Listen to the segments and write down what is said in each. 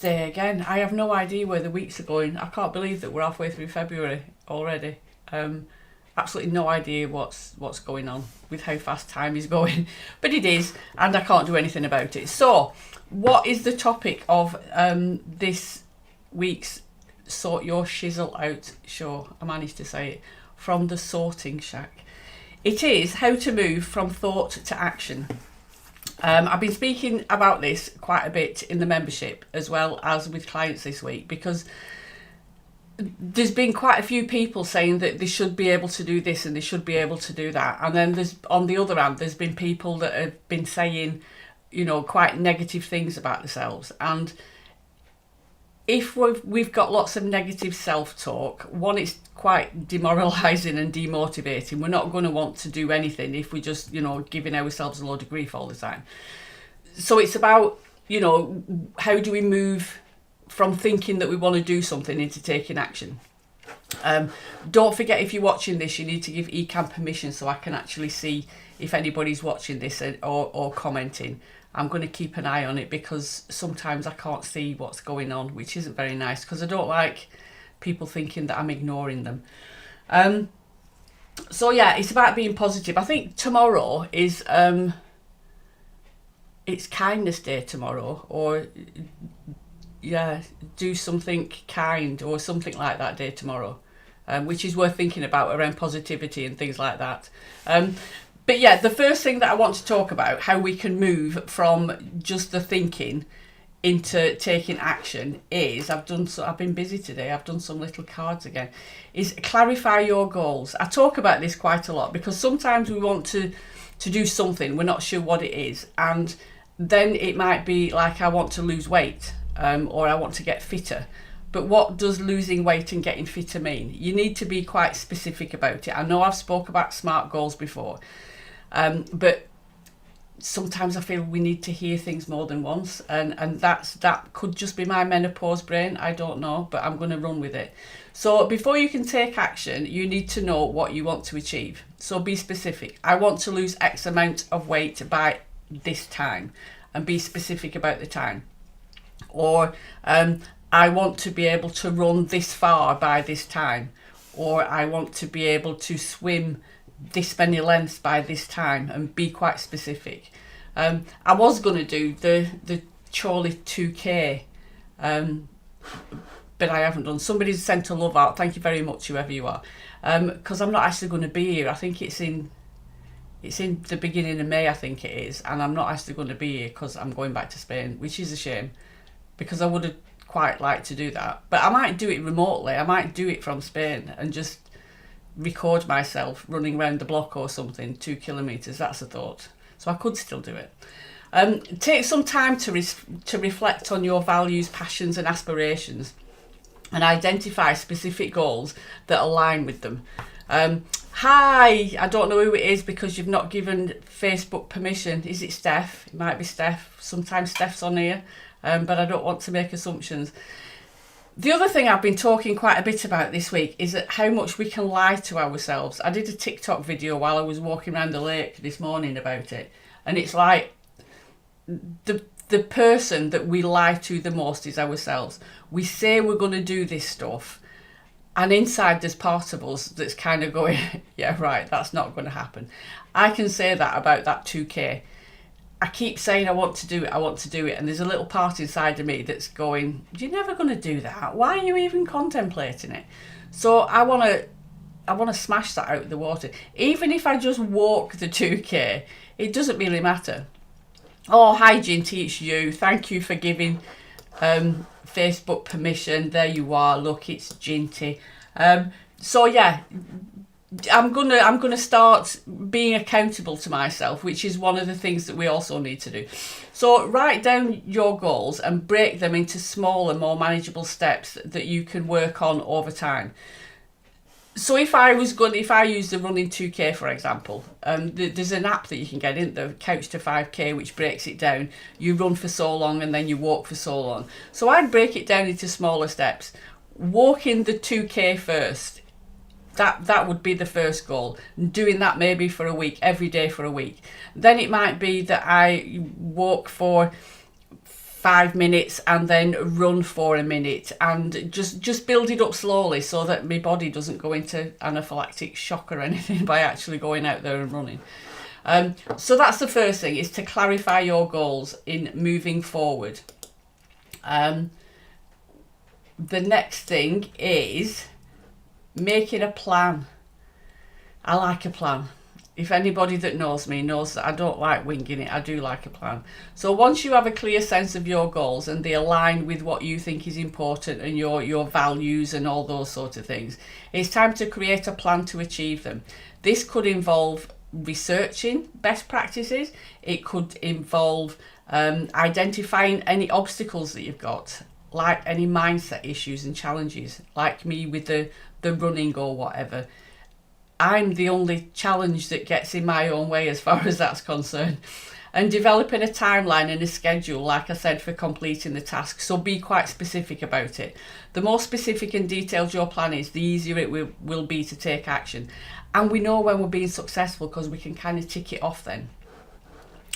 Day again. I have no idea where the weeks are going. I can't believe that we're halfway through February already. Absolutely no idea what's going on with how fast time is going, but it is, and I can't do anything about it. So, what is the topic of this week's Sort Your Shizzle Out show? I managed to say it, from the Sorting Shack. It is how to move from thought to action. I've been speaking about this quite a bit in the membership as well as with clients this week, because there's been quite a few people saying that they should be able to do this and they should be able to do that. And then there's, on the other hand, there's been people that have been saying, quite negative things about themselves. And if we've got lots of negative self-talk, one, it's quite demoralising and demotivating. We're not going to want to do anything if we're just, giving ourselves a load of grief all the time. So it's about, how do we move from thinking that we want to do something into taking action. Don't forget, if you're watching this, you need to give Ecamm permission so I can actually see if anybody's watching this or commenting. I'm going to keep an eye on it because sometimes I can't see what's going on, which isn't very nice because I don't like people thinking that I'm ignoring them. So yeah, it's about being positive. I think tomorrow is it's kindness day tomorrow, or do something kind or something like that day tomorrow, which is worth thinking about around positivity and things like that. But yeah, the first thing that I want to talk about, how we can move from just the thinking into taking action, is I've been busy today. I've done some little cards again. Is clarify your goals. I talk about this quite a lot because sometimes we want to do something, we're not sure what it is, and then it might be like I want to lose weight, or I want to get fitter. But what does losing weight and getting fitter mean? You need to be quite specific about it. I know I've spoke about SMART goals before. But sometimes I feel we need to hear things more than once, and that could just be my menopause brain, I don't know, but I'm going to run with it. So before you can take action, you need to know what you want to achieve. So be specific. I want to lose X amount of weight by this time, and be specific about the time. Or I want to be able to run this far by this time, or I want to be able to swim this many lengths by this time, and be quite specific. I was going to do the Chorley 2K, but I haven't done. Somebody's sent a love out. Thank you very much, whoever you are. Because I'm not actually going to be here. I think it's in the beginning of May, I think it is, and I'm not actually going to be here because I'm going back to Spain, which is a shame because I would have quite liked to do that. But I might do it remotely. I might do it from Spain and just record myself running around the block or something, 2 kilometres. That's a thought. So I could still do it. Take some time to reflect on your values, passions and aspirations, and identify specific goals that align with them. Hi, I don't know who it is because you've not given Facebook permission. Is it Steph? It might be Steph. Sometimes Steph's on here, but I don't want to make assumptions. The other thing I've been talking quite a bit about this week is that how much we can lie to ourselves. I did a TikTok video while I was walking around the lake this morning about it, and it's like the person that we lie to the most is ourselves. We say we're going to do this stuff, and inside there's part of us that's kind of going, yeah, right, that's not going to happen. I can say that about that 2K. I keep saying I want to do it, and there's a little part inside of me that's going, you're never going to do that. Why are you even contemplating it? So I want to smash that out of the water. Even if I just walk the 2K, it doesn't really matter. Oh, hi Ginty, it's you. Thank you for giving Facebook permission. There you are. Look, it's Ginty. So yeah, I'm gonna start being accountable to myself, which is one of the things that we also need to do. So write down your goals and break them into smaller, more manageable steps that you can work on over time. So if I use the running 2K for example, there's an app that you can get in the Couch to 5K which breaks it down. You run for so long and then you walk for so long. So I'd break it down into smaller steps. Walking the 2K first. That would be the first goal. Doing that maybe for a week, every day for a week. Then it might be that I walk for 5 minutes and then run for a minute, and just build it up slowly so that my body doesn't go into anaphylactic shock or anything by actually going out there and running. So that's the first thing, is to clarify your goals in moving forward. The next thing is making a plan. I like a plan. If anybody that knows me knows that I don't like winging it, I do like a plan. So once you have a clear sense of your goals and they align with what you think is important and your values and all those sorts of things, it's time to create a plan to achieve them. This could involve researching best practices. It could involve identifying any obstacles that you've got, like any mindset issues and challenges, like me with the running or whatever. I'm the only challenge that gets in my own way as far as that's concerned. And developing a timeline and a schedule, like I said, for completing the task. So be quite specific about it. The more specific and detailed your plan is, the easier it will be to take action. And we know when we're being successful because we can kind of tick it off then,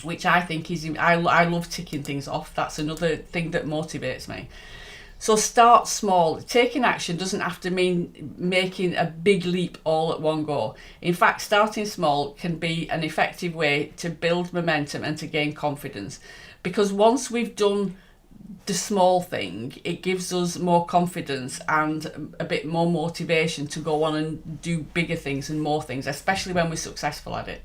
which I think is, I love ticking things off. That's another thing that motivates me. So start small. Taking action doesn't have to mean making a big leap all at one go. In fact, starting small can be an effective way to build momentum and to gain confidence. Because once we've done the small thing, it gives us more confidence and a bit more motivation to go on and do bigger things and more things, especially when we're successful at it.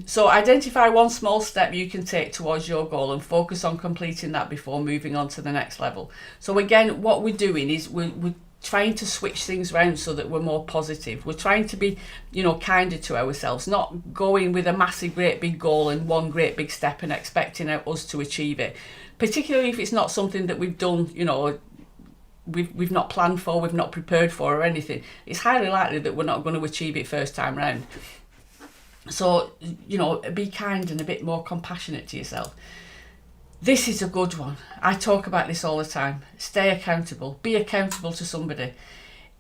So identify one small step you can take towards your goal and focus on completing that before moving on to the next level. So again, what we're doing is we're trying to switch things around so that we're more positive. We're trying to be, kinder to ourselves, not going with a massive, great big goal and one great big step and expecting us to achieve it. Particularly if it's not something that we've done, we've not planned for, we've not prepared for or anything. It's highly likely that we're not going to achieve it first time round. So, be kind and a bit more compassionate to yourself. This is a good one. I talk about this all the time. Stay accountable. Be accountable to somebody.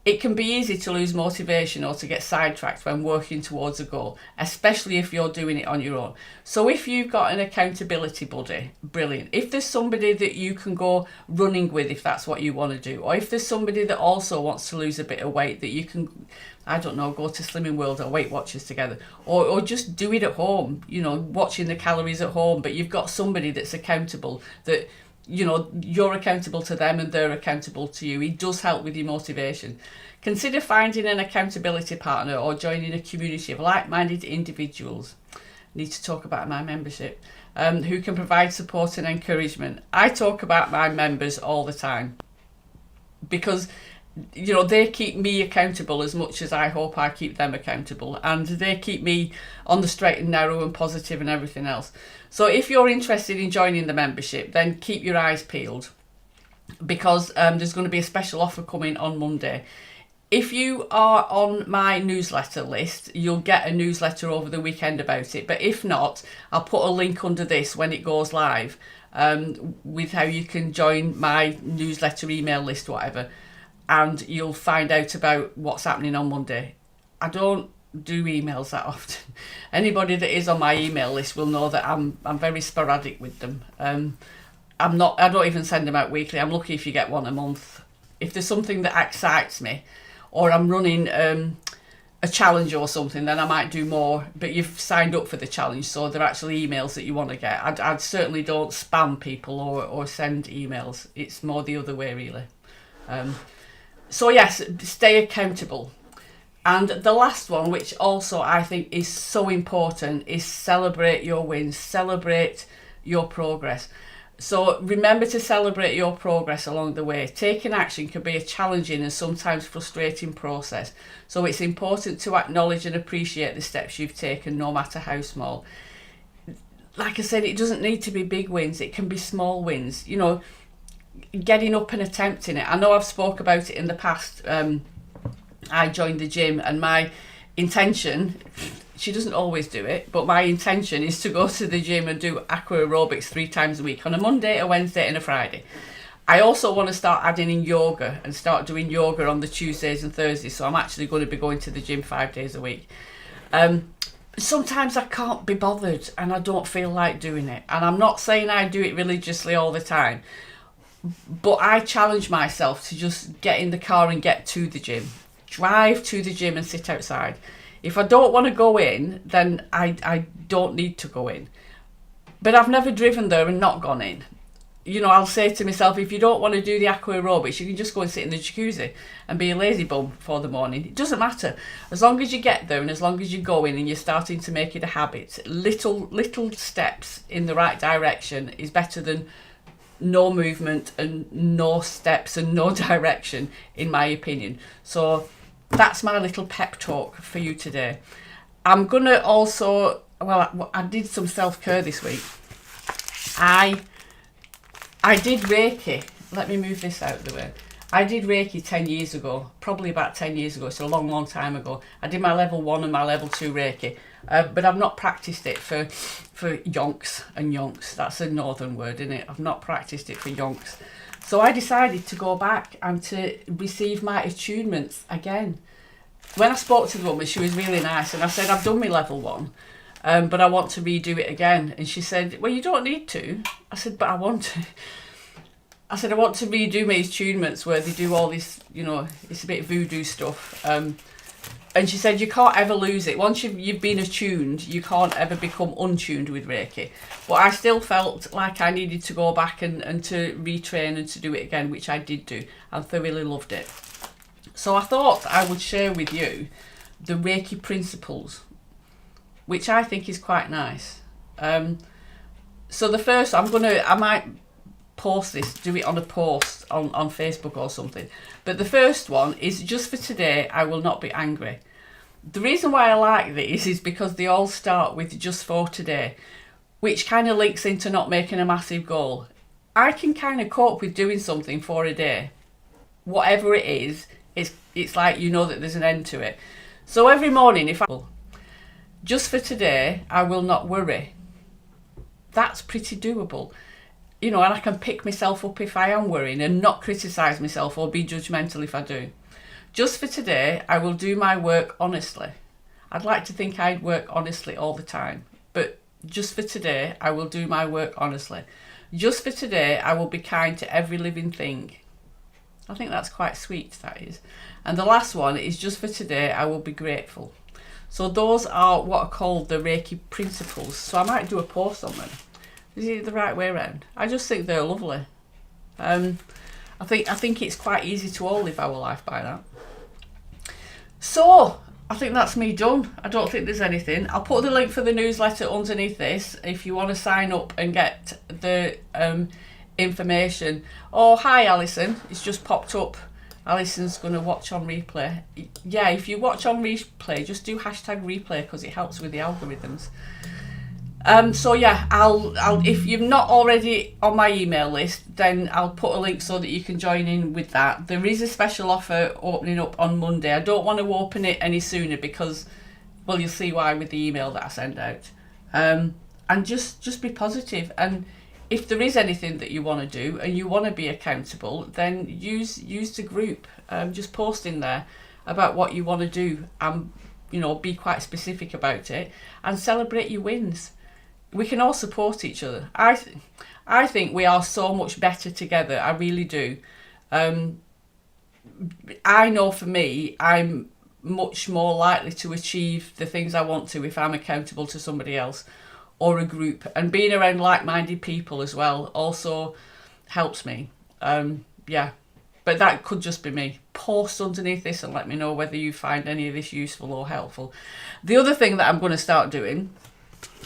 It can be easy to lose motivation or to get sidetracked when working towards a goal, especially if you're doing it on your own. So if you've got an accountability buddy, brilliant. If there's somebody that you can go running with, if that's what you want to do, or if there's somebody that also wants to lose a bit of weight that you can, go to Slimming World or Weight Watchers together, or just do it at home, watching the calories at home, but you've got somebody that's accountable, that you're accountable to them and they're accountable to you. It does help with your motivation. Consider finding an accountability partner or joining a community of like-minded individuals. I need to talk about my membership, who can provide support and encouragement. I talk about my members all the time because they keep me accountable as much as I hope I keep them accountable, and they keep me on the straight and narrow and positive and everything else. So if you're interested in joining the membership, then keep your eyes peeled, because there's going to be a special offer coming on Monday. If you are on my newsletter list, you'll get a newsletter over the weekend about it, but if not, I'll put a link under this when it goes live, with how you can join my newsletter email list, whatever, and you'll find out about what's happening on Monday. I don't do emails that often. Anybody that is on my email list will know that I'm very sporadic with them. I don't even send them out weekly. I'm lucky if you get one a month. If there's something that excites me, or I'm running a challenge or something, then I might do more, but you've signed up for the challenge, so they're actually emails that you want to get. I certainly don't spam people or send emails. It's more the other way, really. So yes, stay accountable. And the last one, which also I think is so important, is celebrate your wins, celebrate your progress. So remember to celebrate your progress along the way. Taking action can be a challenging and sometimes frustrating process. So it's important to acknowledge and appreciate the steps you've taken, no matter how small. Like I said, it doesn't need to be big wins. It can be small wins. Getting up and attempting it. I know I've spoke about it in the past. I joined the gym, and my intention, she doesn't always do it, but my intention is to go to the gym and do aqua aerobics 3 times a week, on a Monday, a Wednesday and a Friday. I also want to start adding in yoga and start doing yoga on the Tuesdays and Thursdays, so I'm actually going to be going to the gym 5 days a week. sometimes I can't be bothered and I don't feel like doing it. And I'm not saying I do it religiously all the time, but I challenge myself to just get in the car and get to the gym, drive to the gym and sit outside. If I don't want to go in, then I don't need to go in. But I've never driven there and not gone in. You know, I'll say to myself, if you don't want to do the aqua aerobics, you can just go and sit in the jacuzzi and be a lazy bum for the morning. It doesn't matter. As long as you get there and as long as you go in and you're starting to make it a habit, little steps in the right direction is better than no movement and no steps and no direction, in my opinion. So that's my little pep talk for you today. I'm going to also, well, I did some self-care this week. I did Reiki. Let me move this out of the way. I did Reiki 10 years ago, probably about 10 years ago. It's a long time ago. I did my level 1 and my level 2 Reiki, but I've not practiced it for yonks and yonks. That's a northern word, isn't it? I've not practiced it for yonks. So I decided to go back and to receive my attunements again. When I spoke to the woman, she was really nice, and I said, I've done my level 1. But I want to redo it again. And she said, well, you don't need to. I said, but I want to. I said, I want to redo my attunements where they do all this, you know, it's a bit voodoo stuff. And she said, you can't ever lose it. Once you've been attuned, you can't ever become untuned with Reiki. But I still felt like I needed to go back and to retrain and to do it again, which I did do. And thoroughly loved it. So I thought I would share with you the Reiki principles, which I think is quite nice. So the first, I might post this, do it on a post on Facebook or something. But the first one is, just for today, I will not be angry. The reason why I like these is because they all start with just for today, which kind of links into not making a massive goal. I can kind of cope with doing something for a day. Whatever it is, it's like you know that there's an end to it. So every morning, just for today, I will not worry. That's pretty doable. You know, and I can pick myself up if I am worrying and not criticise myself or be judgmental if I do. Just for today, I will do my work honestly. I'd like to think I'd work honestly all the time, but just for today, I will do my work honestly. Just for today, I will be kind to every living thing. I think that's quite sweet, that is. And the last one is, just for today, I will be grateful. So those are what are called the Reiki principles. So I might do a post on them. Is it the right way around? I just think they're lovely. I think it's quite easy to all live our life by that. So I think that's me done. I don't think there's anything. I'll put the link for the newsletter underneath this if you want to sign up and get the information. Oh, hi Alison, it's just popped up. Alison's going to watch on replay. Yeah, if you watch on replay, just do #replay because it helps with the algorithms. So yeah, I'll if you're not already on my email list, then I'll put a link so that you can join in with that. There is a special offer opening up on Monday. I don't want to open it any sooner because, well, you'll see why with the email that I send out. And just be positive. And if there is anything that you want to do and you want to be accountable, then use the group. Just post in there about what you want to do, and you know, be quite specific about it and celebrate your wins. We can all support each other. I think we are so much better together. I really do. I know for me, I'm much more likely to achieve the things I want to if I'm accountable to somebody else or a group. And being around like-minded people as well also helps me. Yeah, but that could just be me. Post underneath this and let me know whether you find any of this useful or helpful. The other thing that I'm going to start doing,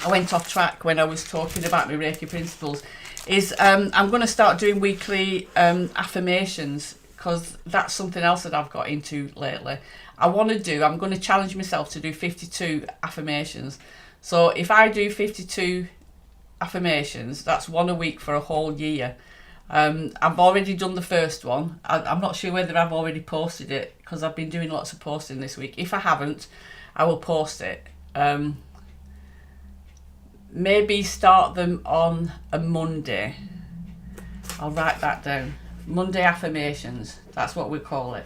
I went off track when I was talking about my Reiki principles, is I'm going to start doing weekly affirmations, because that's something else that I've got into lately. I'm going to challenge myself to do 52 affirmations. So if I do 52 affirmations, that's one a week for a whole year. I've already done the first one. I'm not sure whether I've already posted it because I've been doing lots of posting this week. If I haven't, I will post it. Maybe start them on a Monday. I'll write that down. Monday affirmations. That's what we call it.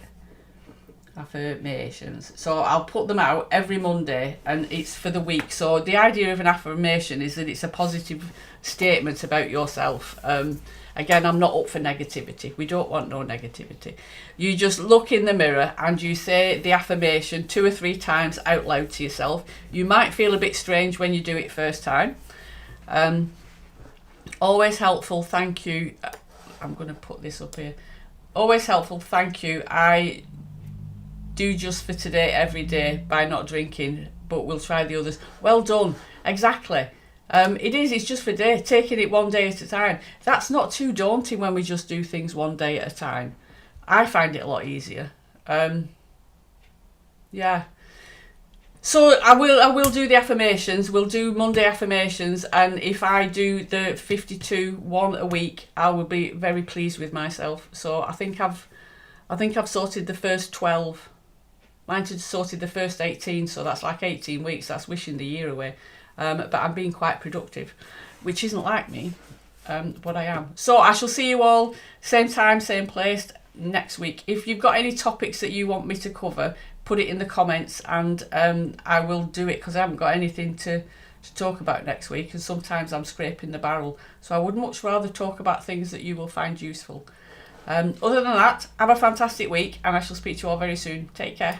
Affirmations. So I'll put them out every Monday, and it's for the week. So the idea of an affirmation is that it's a positive statement about yourself. Again, I'm not up for negativity. We don't want no negativity. You just look in the mirror and you say the affirmation 2 or 3 times out loud to yourself. You might feel a bit strange when you do it first time. Always helpful, thank you. I'm going to put this up here. Always helpful, thank you. I do just for today every day by not drinking, but we'll try the others. Well done. Exactly. It's just for day, taking it one day at a time. That's not too daunting when we just do things one day at a time. I find it a lot easier. Yeah. So I will do the affirmations. We'll do Monday affirmations, and if I do the 52 one a week, I will be very pleased with myself. So I think I've sorted the first 12. Mine had sorted the first 18, so that's like 18 weeks. That's wishing the year away. But I'm being quite productive, which isn't like me, but I am. So I shall see you all same time, same place next week. If you've got any topics that you want me to cover, put it in the comments, and I will do it, because I haven't got anything to talk about next week, and sometimes I'm scraping the barrel. So I would much rather talk about things that you will find useful. Other than that, have a fantastic week, and I shall speak to you all very soon. Take care.